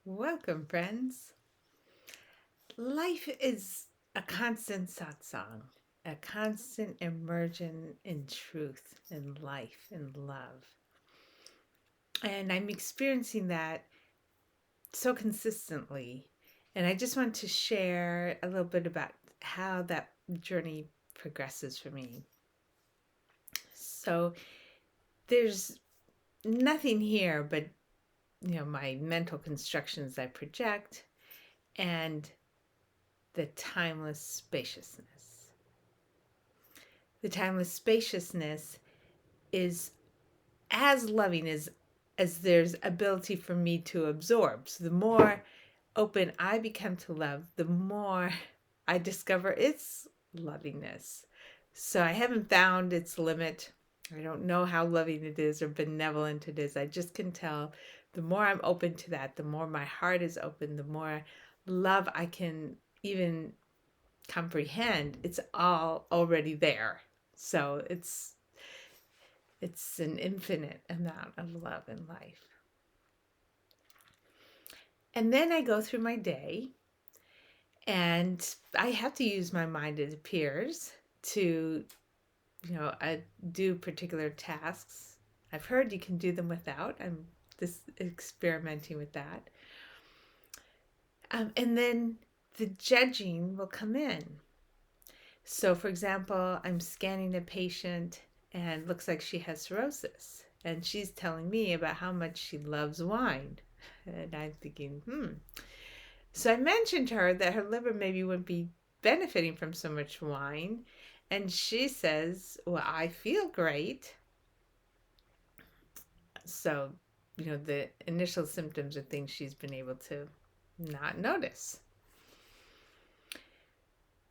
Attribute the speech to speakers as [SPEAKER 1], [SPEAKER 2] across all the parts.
[SPEAKER 1] Welcome, friends. Life is a constant satsang, a constant immersion in truth, in life, in love. And I'm experiencing that so consistently. And I just want to share a little bit about how that journey progresses for me. So there's nothing here but, my mental constructions I project and the timeless spaciousness. The timeless spaciousness is as loving as there's ability for me to absorb. So the more open I become to love, the more I discover its lovingness. So I haven't found its limit. I don't know how loving it is or benevolent it is. I just can tell the more I'm open to that, the more my heart is open, the more love I can even comprehend. It's all already there. So it's an infinite amount of love in life. And then I go through my day and I have to use my mind, it appears, to, do particular tasks. I've heard you can do them without. I'm just experimenting with that. And then the judging will come in. So, for example, I'm scanning a patient and looks like she has cirrhosis. And she's telling me about how much she loves wine. And I'm thinking. So I mentioned to her that her liver maybe wouldn't be benefiting from so much wine. And she says, well, I feel great. So, the initial symptoms are things she's been able to not notice.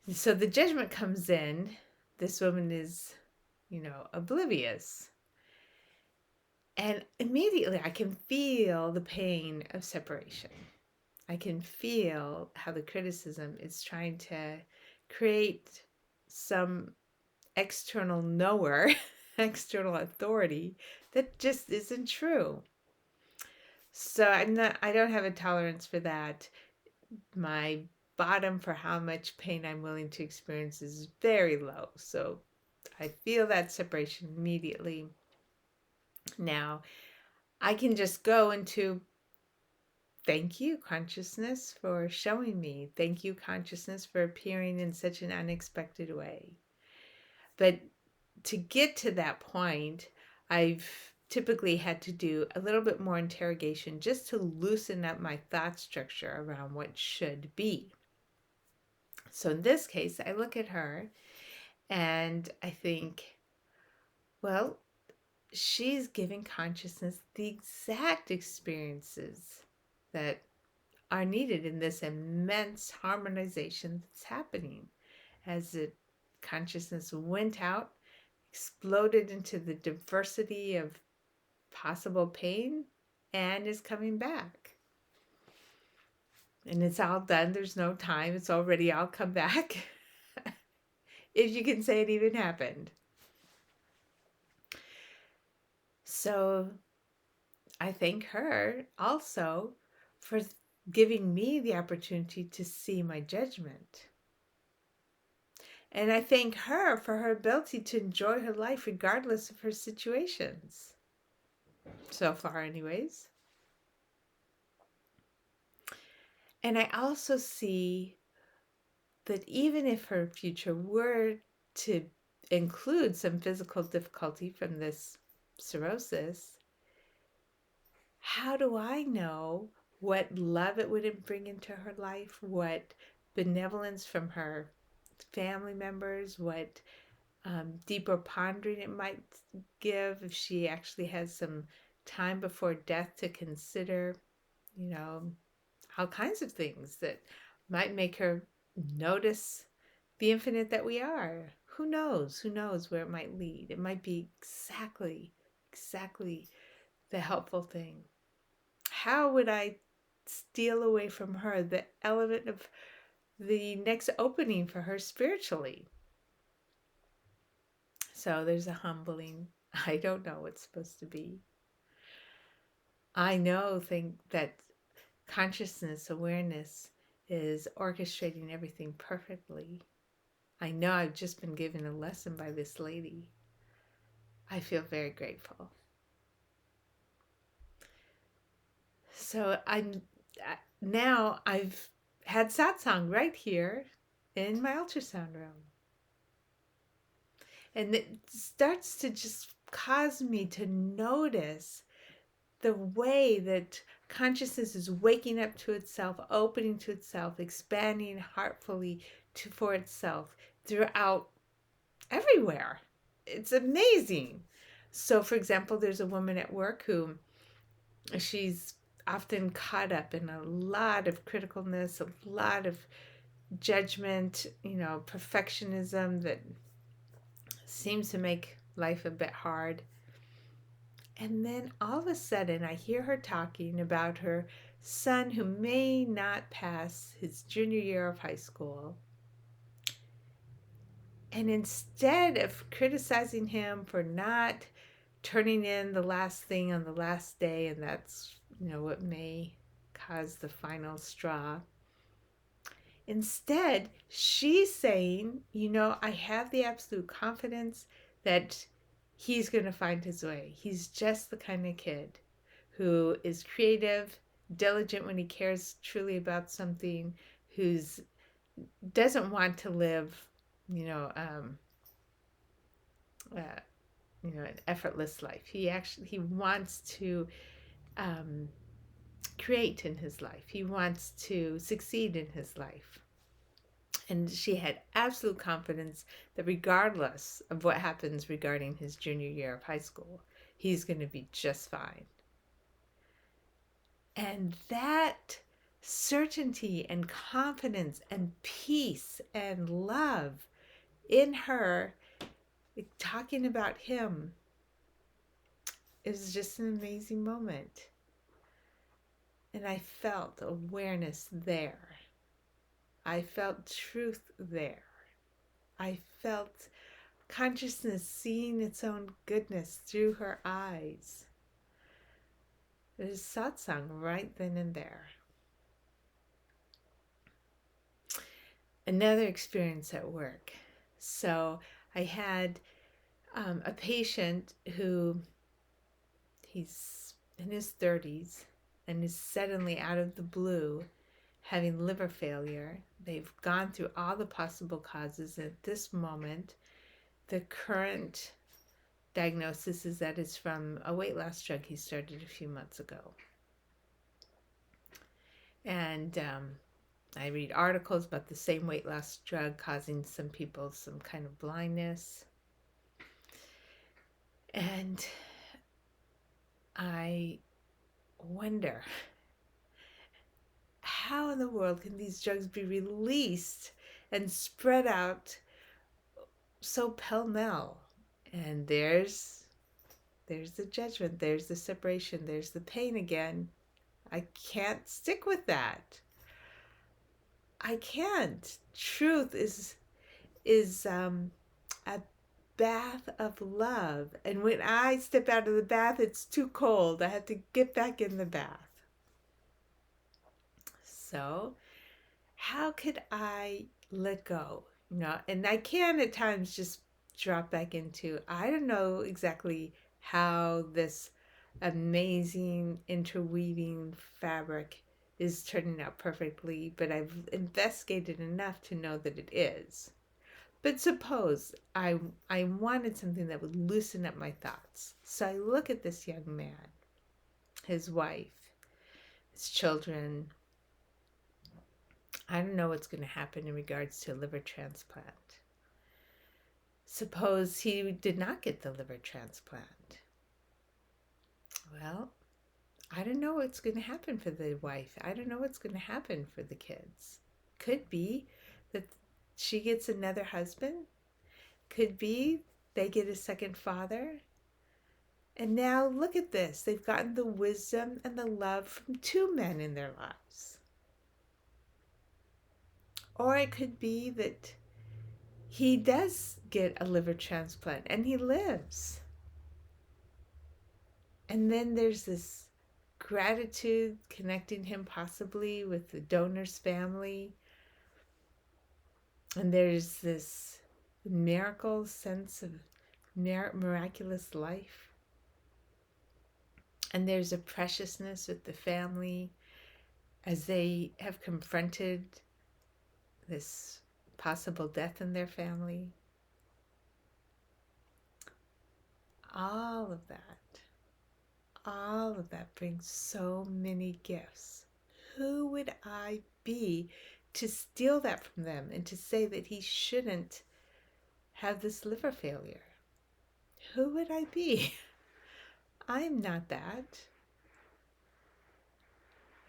[SPEAKER 1] So the judgment comes in. This woman is, oblivious. And immediately I can feel the pain of separation. I can feel how the criticism is trying to create some external knower, external authority that just isn't true. So I don't have a tolerance for that. My bottom for how much pain I'm willing to experience is very low. So I feel that separation immediately. Now, I can just go into thank you, consciousness, for showing me. Thank you, consciousness, for appearing in such an unexpected way. But to get to that point, I've typically had to do a little bit more interrogation just to loosen up my thought structure around what should be. So in this case, I look at her and I think, well, she's giving consciousness the exact experiences that are needed in this immense harmonization that's happening as the consciousness went out, exploded into the diversity of possible pain, and is coming back. And it's all done. There's no time. It's already all come back. If you can say it even happened. So I thank her also for giving me the opportunity to see my judgment. And I thank her for her ability to enjoy her life regardless of her situations. So far, anyways. And I also see that even if her future were to include some physical difficulty from this cirrhosis, how do I know what love it would bring into her life, what benevolence from her family members, what deeper pondering it might give if she actually has some time before death to consider, all kinds of things that might make her notice the infinite that we are. Who knows? Who knows where it might lead? It might be exactly the helpful thing. How would I steal away from her the element of the next opening for her spiritually? So there's a humbling. I don't know what's supposed to be. I know think that consciousness, awareness is orchestrating everything perfectly. I know I've just been given a lesson by this lady. I feel very grateful. So now I've had satsang right here in my ultrasound room. And it starts to just cause me to notice the way that consciousness is waking up to itself, opening to itself, expanding heartfully for itself throughout everywhere. It's amazing. So, for example, there's a woman at work who she's often caught up in a lot of criticalness, a lot of judgment, perfectionism that seems to make life a bit hard. And then all of a sudden, I hear her talking about her son who may not pass his junior year of high school. And instead of criticizing him for not turning in the last thing on the last day, and that's, what may cause the final straw, instead, she's saying, I have the absolute confidence that he's going to find his way. He's just the kind of kid who is creative, diligent when he cares truly about something, who's doesn't want to live, uh, an effortless life. He wants to um, create in his life. He wants to succeed in his life. And she had absolute confidence that regardless of what happens regarding his junior year of high school, he's going to be just fine. And that certainty and confidence and peace and love in her, talking about him, is just an amazing moment. And I felt awareness there. I felt truth there. I felt consciousness seeing its own goodness through her eyes. There's satsang right then and there. Another experience at work. So I had a patient who he's in his 30s and is suddenly out of the blue having liver failure. They've gone through all the possible causes. At this moment, the current diagnosis is that it's from a weight loss drug he started a few months ago. And I read articles about the same weight loss drug causing some people some kind of blindness. And I wonder, how in the world can these drugs be released and spread out so pell-mell? And there's the judgment, there's the separation, there's the pain again. I can't stick with that. I can't. Truth is a bath of love, and when I step out of the bath, it's too cold. I have to get back in the bath. So, how could I let go? And I can at times just drop back into, I don't know exactly how this amazing interweaving fabric is turning out perfectly, but I've investigated enough to know that it is. But suppose I wanted something that would loosen up my thoughts. So I look at this young man, his wife, his children. I don't know what's going to happen in regards to a liver transplant. Suppose he did not get the liver transplant. Well, I don't know what's going to happen for the wife. I don't know what's going to happen for the kids. Could be that she gets another husband. Could be they get a second father. And now look at this. They've gotten the wisdom and the love from two men in their lives. Or it could be that he does get a liver transplant and he lives. And then there's this gratitude, connecting him possibly with the donor's family. And there's this miracle sense of miraculous life. And there's a preciousness with the family as they have confronted this possible death in their family. All of that brings so many gifts. Who would I be to steal that from them and to say that he shouldn't have this liver failure? Who would I be? I'm not that.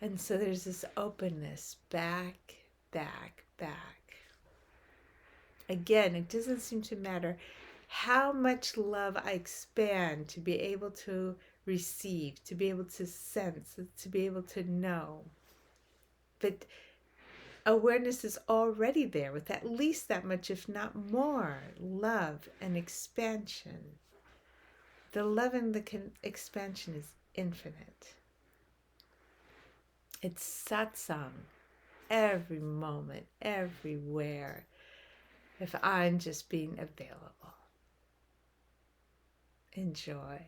[SPEAKER 1] And so there's this openness back. Again, it doesn't seem to matter how much love I expand to be able to receive, to be able to sense, to be able to know. But awareness is already there with at least that much, if not more, love and expansion. The love and the expansion is infinite. It's satsang every moment, everywhere, if I'm just being available. Enjoy.